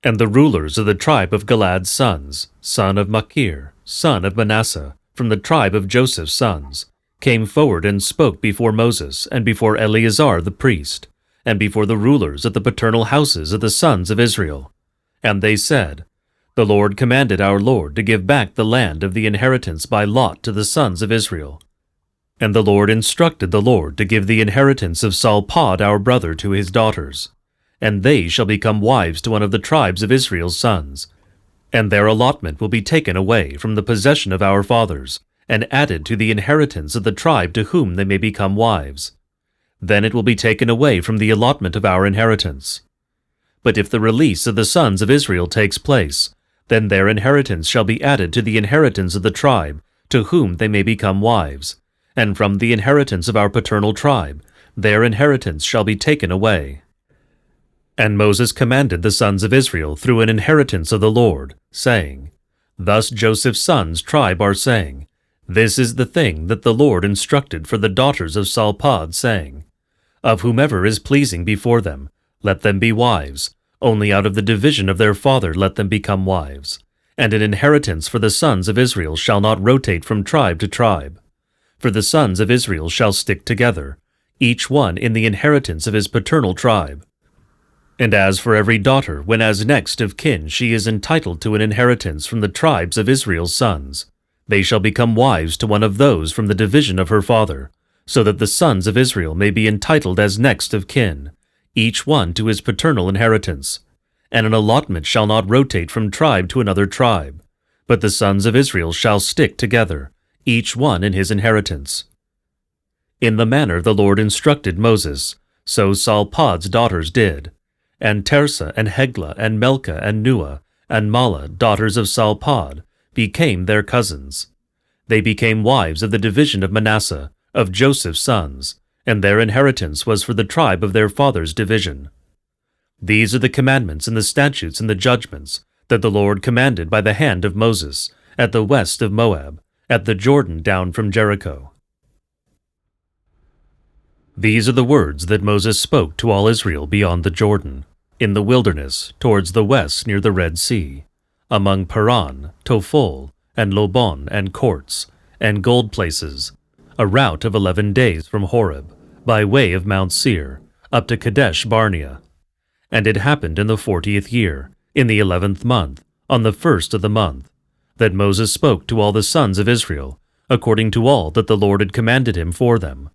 And the rulers of the tribe of Gilead's sons, son of Machir, son of Manasseh, from the tribe of Joseph's sons, came forward and spoke before Moses and before Eleazar the priest, and before the rulers of the paternal houses of the sons of Israel. And they said, The Lord commanded our Lord to give back the land of the inheritance by lot to the sons of Israel. And the Lord instructed the Lord to give the inheritance of Salpod our brother to his daughters, and they shall become wives to one of the tribes of Israel's sons, and their allotment will be taken away from the possession of our fathers, and added to the inheritance of the tribe to whom they may become wives. Then it will be taken away from the allotment of our inheritance. But if the release of the sons of Israel takes place, then their inheritance shall be added to the inheritance of the tribe to whom they may become wives, and from the inheritance of our paternal tribe their inheritance shall be taken away. And Moses commanded the sons of Israel through an inheritance of the Lord, saying, Thus Joseph's sons' tribe are saying, This is the thing that the Lord instructed for the daughters of Salpod, saying, Of whomever is pleasing before them, let them be wives, only out of the division of their father let them become wives. And an inheritance for the sons of Israel shall not rotate from tribe to tribe. For the sons of Israel shall stick together, each one in the inheritance of his paternal tribe. And as for every daughter, when as next of kin she is entitled to an inheritance from the tribes of Israel's sons, they shall become wives to one of those from the division of her father, so that the sons of Israel may be entitled as next of kin, each one to his paternal inheritance. And an allotment shall not rotate from tribe to another tribe, but the sons of Israel shall stick together, each one in his inheritance. In the manner the Lord instructed Moses, so Salpod's daughters did, and Tersa and Heglah and Melcha and Nuah and Mahlah, daughters of Salpod, became their cousins. They became wives of the division of Manasseh, of Joseph's sons, and their inheritance was for the tribe of their father's division. These are the commandments and the statutes and the judgments that the Lord commanded by the hand of Moses, at the west of Moab, at the Jordan down from Jericho. These are the words that Moses spoke to all Israel beyond the Jordan, in the wilderness, towards the west near the Red Sea, among Paran, Tophel, and Lobon, and courts, and gold places, a route of 11 days from Horeb, by way of Mount Seir, up to Kadesh Barnea. And it happened in the 40th year, in the 11th month, on the 1st of the month, that Moses spoke to all the sons of Israel, according to all that the Lord had commanded him for them,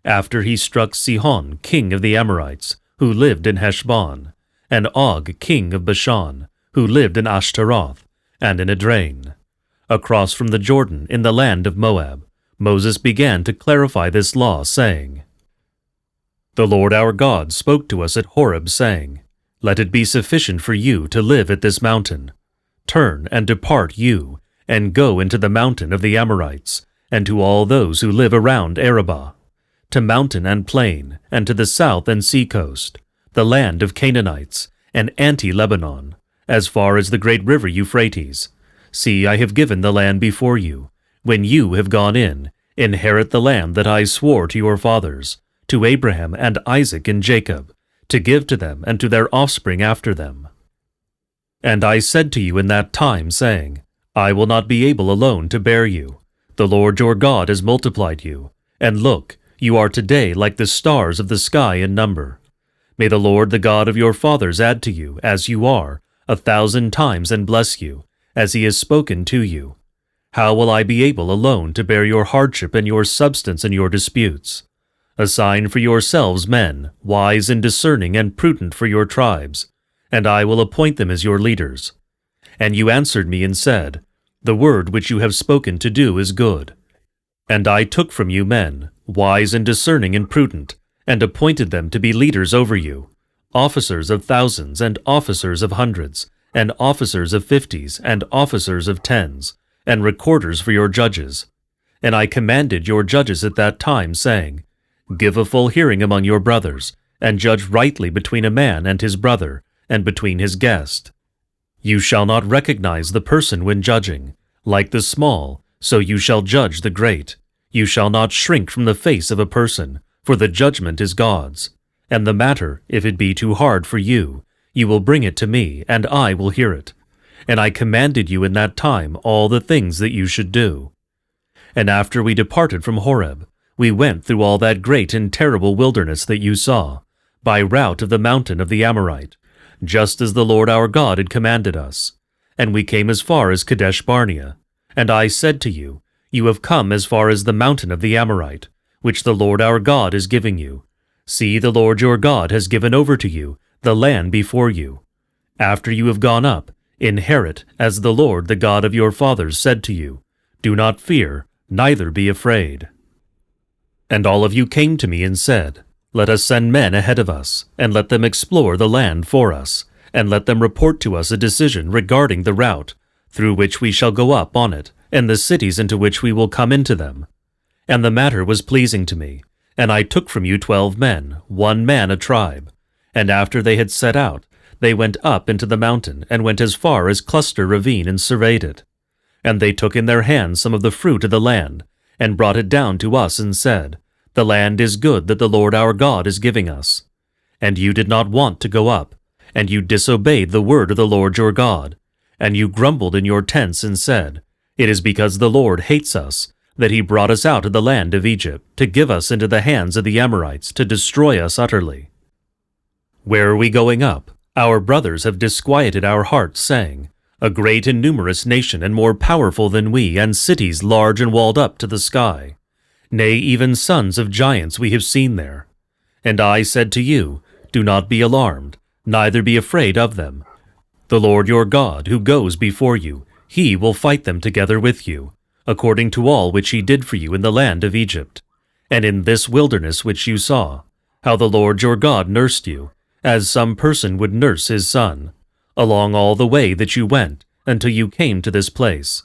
after he struck Sihon, king of the Amorites, who lived in Heshbon, and Og, king of Bashan, who lived in Ashtaroth, and in Edrain. Across from the Jordan, in the land of Moab, Moses began to clarify this law, saying, The Lord our God spoke to us at Horeb, saying, Let it be sufficient for you to live at this mountain. Turn and depart you, and go into the mountain of the Amorites, and to all those who live around Arabah, to mountain and plain, and to the south and sea coast, the land of Canaanites, and Anti-Lebanon, as far as the great river Euphrates. See, I have given the land before you. When you have gone in, inherit the land that I swore to your fathers, to Abraham and Isaac and Jacob, to give to them and to their offspring after them. And I said to you in that time, saying, I will not be able alone to bear you. The Lord your God has multiplied you, and look, you are today like the stars of the sky in number. May the Lord the God of your fathers add to you, as you are, 1,000 times and bless you, as he has spoken to you. How will I be able alone to bear your hardship and your substance and your disputes? Assign for yourselves men, wise and discerning and prudent for your tribes, and I will appoint them as your leaders. And you answered me and said, The word which you have spoken to do is good. And I took from you men, wise and discerning and prudent, and appointed them to be leaders over you, officers of thousands and officers of hundreds, and officers of 50s and officers of 10s, and recorders for your judges. And I commanded your judges at that time, saying, Give a full hearing among your brothers, and judge rightly between a man and his brother, and between his guest. You shall not recognize the person when judging. Like the small, so you shall judge the great. You shall not shrink from the face of a person, for the judgment is God's. And the matter, if it be too hard for you, You will bring it to me, and I will hear it. And I commanded you in that time all the things that you should do. And after we departed from Horeb, we went through all that great and terrible wilderness that you saw, by route of the mountain of the Amorite, just as the Lord our God had commanded us. And we came as far as Kadesh Barnea. And I said to you, You have come as far as the mountain of the Amorite, which the Lord our God is giving you. See, the Lord your God has given over to you the land before you. After you have gone up, inherit, as the Lord the God of your fathers said to you. Do not fear, neither be afraid. And all of you came to me and said, Let us send men ahead of us, and let them explore the land for us, and let them report to us a decision regarding the route, through which we shall go up on it, and the cities into which we will come into them. And the matter was pleasing to me, and I took from you 12 men, 1 man a tribe. And after they had set out, they went up into the mountain, and went as far as Cluster Ravine, and surveyed it. And they took in their hands some of the fruit of the land, and brought it down to us, and said, The land is good that the Lord our God is giving us. And you did not want to go up, and you disobeyed the word of the Lord your God. And you grumbled in your tents, and said, It is because the Lord hates us, that he brought us out of the land of Egypt, to give us into the hands of the Amorites, to destroy us utterly. Where are we going up? Our brothers have disquieted our hearts, saying, A great and numerous nation, and more powerful than we, and cities large and walled up to the sky. Nay, even sons of giants we have seen there. And I said to you, Do not be alarmed, neither be afraid of them. The Lord your God, who goes before you, he will fight them together with you, according to all which he did for you in the land of Egypt, and in this wilderness which you saw, how the Lord your God nursed you, as some person would nurse his son, along all the way that you went, until you came to this place.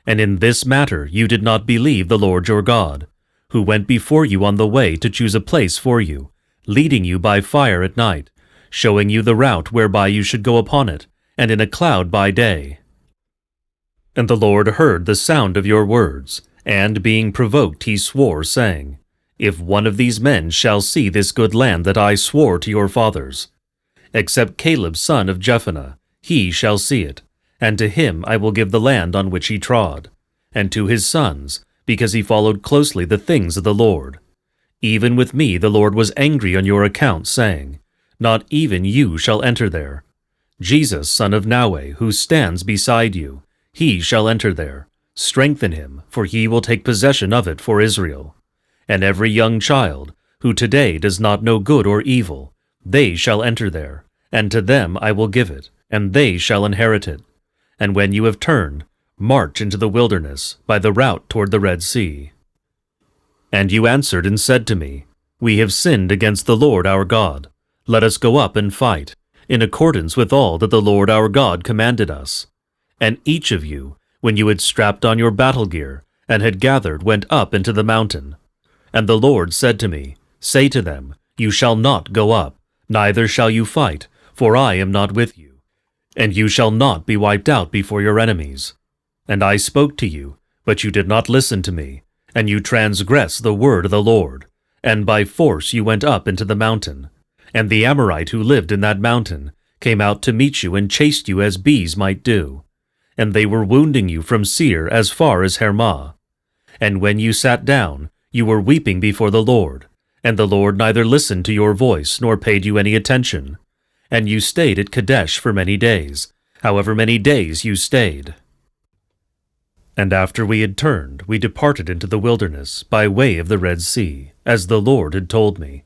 And in this matter you did not believe the Lord your God, who went before you on the way to choose a place for you, leading you by fire at night, showing you the route whereby you should go upon it, and in a cloud by day. And the Lord heard the sound of your words, and being provoked he swore, saying, If one of these men shall see this good land that I swore to your fathers, except Caleb son of Jephunneh, he shall see it, and to him I will give the land on which he trod, and to his sons, because he followed closely the things of the Lord. Even with me the Lord was angry on your account, saying, Not even you shall enter there. Jesus son of Nawe, who stands beside you, he shall enter there. Strengthen him, for he will take possession of it for Israel. And every young child, who today does not know good or evil, they shall enter there, and to them I will give it, and they shall inherit it. And when you have turned, march into the wilderness, by the route toward the Red Sea. And you answered and said to me, We have sinned against the Lord our God. Let us go up and fight, in accordance with all that the Lord our God commanded us. And each of you, when you had strapped on your battle gear, and had gathered, went up into the mountain. And the Lord said to me, Say to them, You shall not go up, neither shall you fight, for I am not with you. And you shall not be wiped out before your enemies. And I spoke to you, but you did not listen to me, and you transgressed the word of the Lord, and by force you went up into the mountain. And the Amorite who lived in that mountain came out to meet you and chased you as bees might do. And they were wounding you from Seir as far as Hermah. And when you sat down, you were weeping before the Lord, and the Lord neither listened to your voice nor paid you any attention. And you stayed at Kadesh for many days, however many days you stayed. And after we had turned, we departed into the wilderness by way of the Red Sea, as the Lord had told me,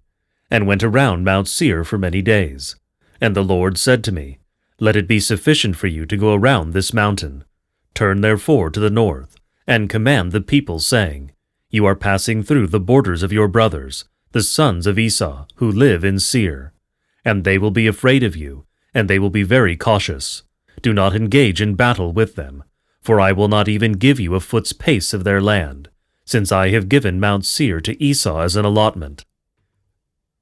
and went around Mount Seir for many days. And the Lord said to me, Let it be sufficient for you to go around this mountain. Turn therefore to the north, and command the people, saying, You are passing through the borders of your brothers, the sons of Esau, who live in Seir. And they will be afraid of you, and they will be very cautious. Do not engage in battle with them, for I will not even give you a foot's pace of their land, since I have given Mount Seir to Esau as an allotment.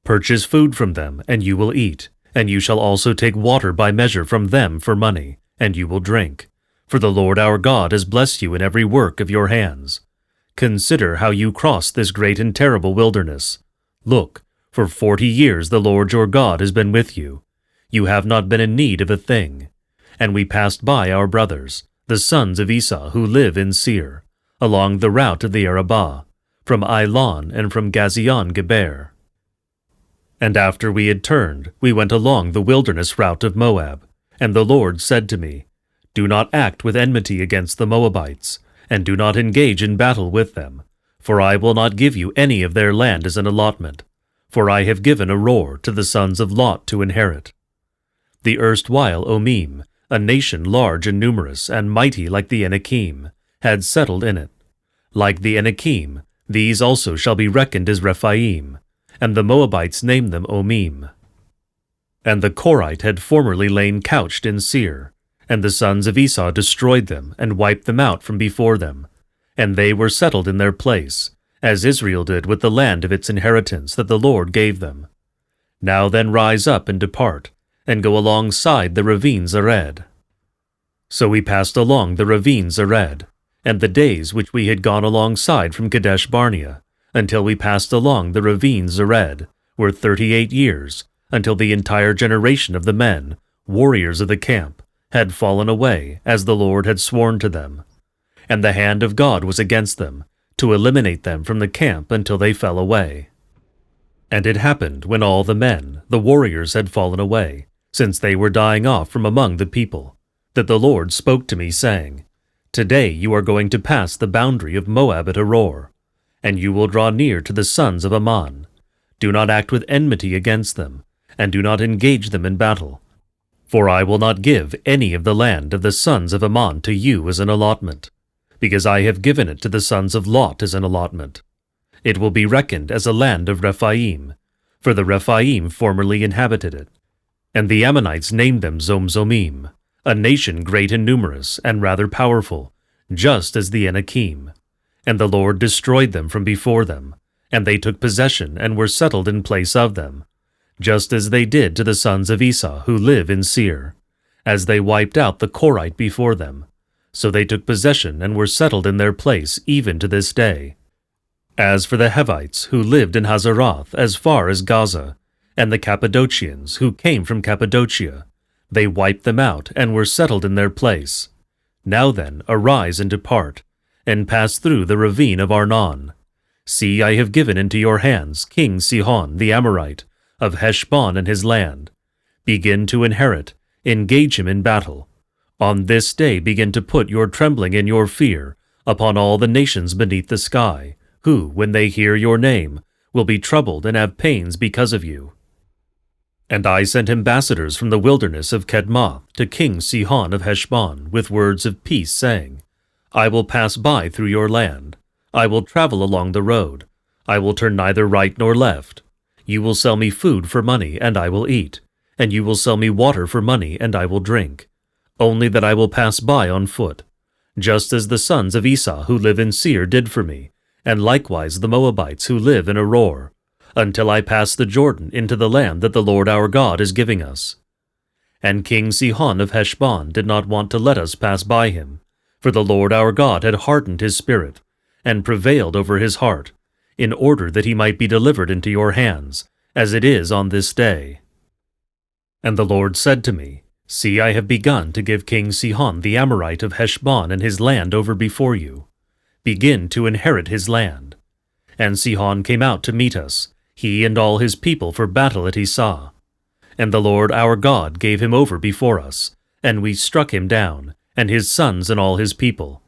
Purchase food from them, and you will eat, and you shall also take water by measure from them for money, and you will drink. For the Lord our God has blessed you in every work of your hands. Consider how you crossed this great and terrible wilderness. Look, for 40 years the Lord your God has been with you. You have not been in need of a thing. And we passed by our brothers, the sons of Esau, who live in Seir, along the route of the Arabah, from Ailon and from Gazion-Geber. And after we had turned, we went along the wilderness route of Moab. And the Lord said to me, Do not act with enmity against the Moabites, and do not engage in battle with them, for I will not give you any of their land as an allotment, for I have given Aroer to the sons of Lot to inherit. The erstwhile Omim, a nation large and numerous and mighty like the Anakim, had settled in it. Like the Anakim, these also shall be reckoned as Rephaim, and the Moabites named them Omim. And the Korite had formerly lain couched in Seir, and the sons of Esau destroyed them and wiped them out from before them, and they were settled in their place, as Israel did with the land of its inheritance that the Lord gave them. Now then rise up and depart, and go alongside the ravine Zered. So we passed along the ravine Zered, and the days which we had gone alongside from Kadesh Barnea, until we passed along the ravine Zered, were 38 years, until the entire generation of the men, warriors of the camp, had fallen away, as the Lord had sworn to them. And the hand of God was against them, to eliminate them from the camp until they fell away. And it happened when all the men, the warriors, had fallen away, since they were dying off from among the people, that the Lord spoke to me, saying, Today you are going to pass the boundary of Moab at Aroer, and you will draw near to the sons of Ammon. Do not act with enmity against them, and do not engage them in battle. For I will not give any of the land of the sons of Ammon to you as an allotment, because I have given it to the sons of Lot as an allotment. It will be reckoned as a land of Rephaim, for the Rephaim formerly inhabited it. And the Ammonites named them Zomzomim, a nation great and numerous, and rather powerful, just as the Anakim. And the Lord destroyed them from before them, and they took possession and were settled in place of them, just as they did to the sons of Esau who live in Seir, as they wiped out the Korite before them. So they took possession and were settled in their place even to this day. As for the Hivites who lived in Hazeroth as far as Gaza, and the Cappadocians who came from Cappadocia, they wiped them out and were settled in their place. Now then, arise and depart, and pass through the ravine of Arnon. See, I have given into your hands King Sihon the Amorite, of Heshbon and his land. Begin to inherit, engage him in battle. On this day begin to put your trembling and your fear upon all the nations beneath the sky, who, when they hear your name, will be troubled and have pains because of you. And I sent ambassadors from the wilderness of Kedmoth to King Sihon of Heshbon with words of peace, saying, I will pass by through your land. I will travel along the road. I will turn neither right nor left. You will sell me food for money, and I will eat, and you will sell me water for money, and I will drink, only that I will pass by on foot, just as the sons of Esau who live in Seir did for me, and likewise the Moabites who live in Aroer, until I pass the Jordan into the land that the Lord our God is giving us. And King Sihon of Heshbon did not want to let us pass by him, for the Lord our God had hardened his spirit, and prevailed over his heart, in order that he might be delivered into your hands, as it is on this day. And the Lord said to me, See, I have begun to give King Sihon the Amorite of Heshbon and his land over before you. Begin to inherit his land. And Sihon came out to meet us, he and all his people, for battle at Esau. And the Lord our God gave him over before us, and we struck him down, and his sons and all his people.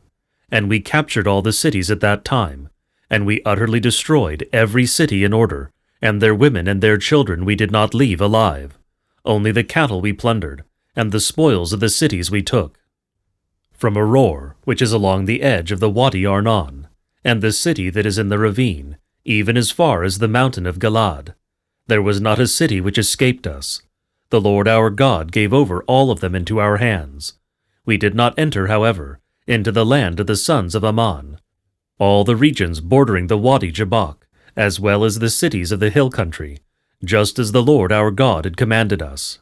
And we captured all the cities at that time, and we utterly destroyed every city in order, and their women and their children we did not leave alive. Only the cattle we plundered, and the spoils of the cities we took. From Aroer, which is along the edge of the Wadi Arnon, and the city that is in the ravine, even as far as the mountain of Galaad, there was not a city which escaped us. The Lord our God gave over all of them into our hands. We did not enter, however, into the land of the sons of Ammon, all the regions bordering the Wadi Jabbok, as well as the cities of the hill country, just as the Lord our God had commanded us.